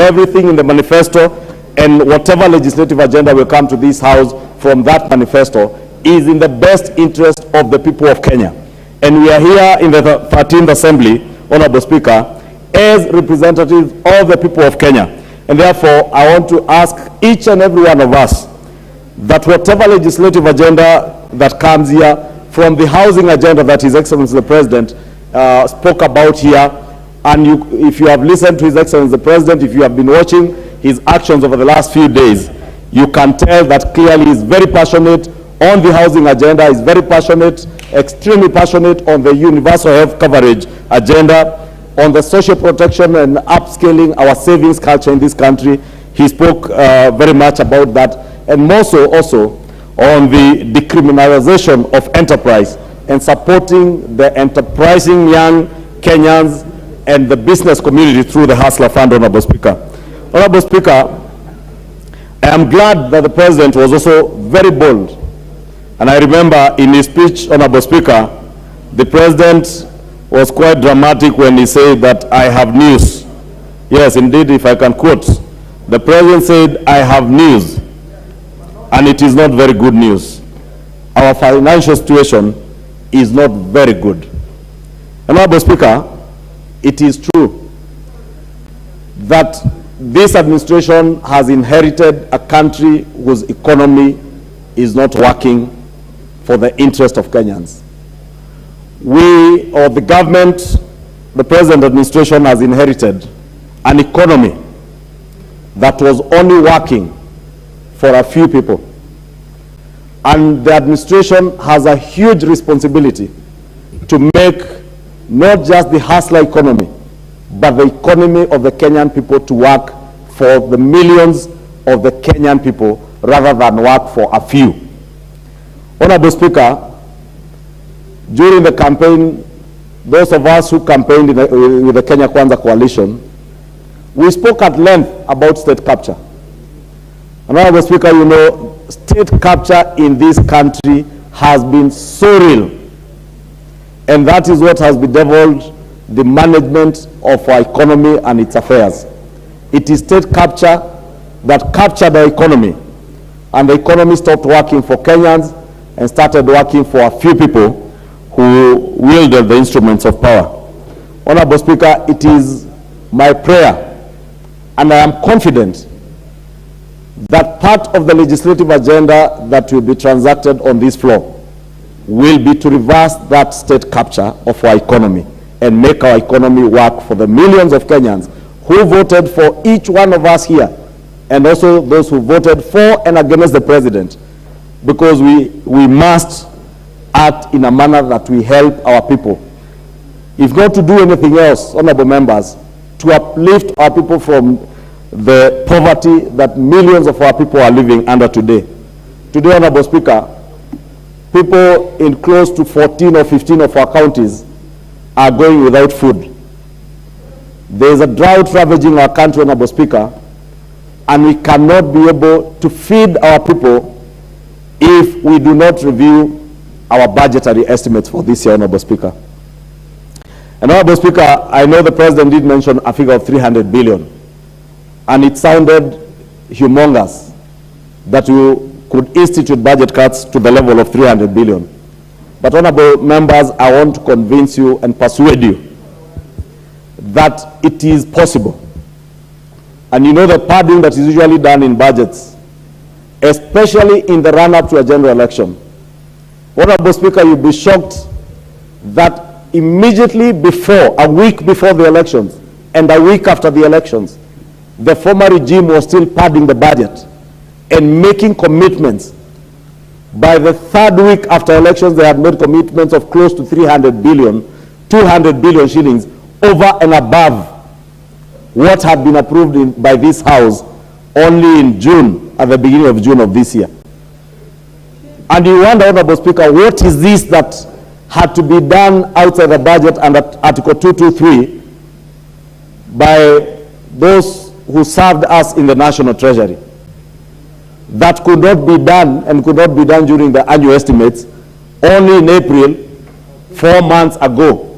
everything in the manifesto and whatever legislative agenda will come to this House from that manifesto is in the best interest of the people of Kenya. And we are here in the 13th Assembly, Honorable Speaker, as representatives of the people of Kenya. And therefore, I want to ask each and every one of us that whatever legislative agenda that comes here, from the housing agenda that His Excellency the President spoke about here, and if you have listened to His Excellency the President, if you have been watching his actions over the last few days, you can tell that clearly he is very passionate on the housing agenda, is very passionate, extremely passionate on the universal health coverage agenda, on the social protection and upscaling our savings culture in this country. He spoke very much about that, and more so also on the decriminalization of enterprise and supporting the enterprising young Kenyans and the business community through the Hustler Fund, Honorable Speaker. Honorable Speaker, I am glad that the President was also very bold. And I remember in his speech, Honorable Speaker, the President was quite dramatic when he said that I have news. Yes, indeed, if I can quote, the President said, I have news, and it is not very good news. Our financial situation is not very good. Honorable Speaker, it is true that this administration has inherited a country whose economy is not working for the interest of Kenyans. We, or the government, the present administration has inherited an economy that was only working for a few people. And the administration has a huge responsibility to make not just the hustler economy, but the economy of the Kenyan people to work for the millions of the Kenyan people rather than work for a few. Honorable Speaker, during the campaign, those of us who campaigned with the Kenya Kwanza coalition, we spoke at length about state capture. And Honorable Speaker, you know, state capture in this country has been so real. And that is what has bedeviled the management of our economy and its affairs. It is state capture that captured the economy, and the economy stopped working for Kenyans and started working for a few people who wielded the instruments of power. Honorable Speaker, it is my prayer, and I am confident that part of the legislative agenda that will be transacted on this floor will be to reverse that state capture of our economy and make our economy work for the millions of Kenyans who voted for each one of us here, and also those who voted for and against the president, because we must act in a manner that we help our people. If not to do anything else, honorable members, to uplift our people from the poverty that millions of our people are living under today. Today, Honorable Speaker, people in close to 14 or 15 of our counties are going without food. There is a drought ravaging our country, Honorable Speaker, and we cannot be able to feed our people if we do not review our budgetary estimates for this year, Honorable Speaker. And Honorable Speaker, I know the President did mention a figure of 300 billion, and it sounded humongous that you could institute budget cuts to the level of 300 billion. But honorable members, I want to convince you and persuade you that it is possible. And you know the padding that is usually done in budgets, especially in the run-up to a general election. Honorable Speaker, you'll be shocked that immediately before, a week before the elections, and a week after the elections, the former regime was still padding the budget and making commitments. By the third week after elections, they had made commitments of close to 300 billion, 200 billion shillings over and above what had been approved by this House only in June, at the beginning of June of this year. And you wonder, Honorable Speaker, what is this that had to be done outside the budget under Article 223 by those who served us in the National Treasury, that could not be done and could not be done during the annual estimates only in April, 4 months ago.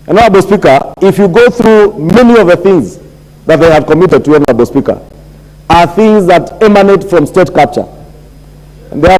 And Honorable Speaker, if you go through many of the things that they have committed to, Honorable Speaker, are things that emanate from state capture. And they have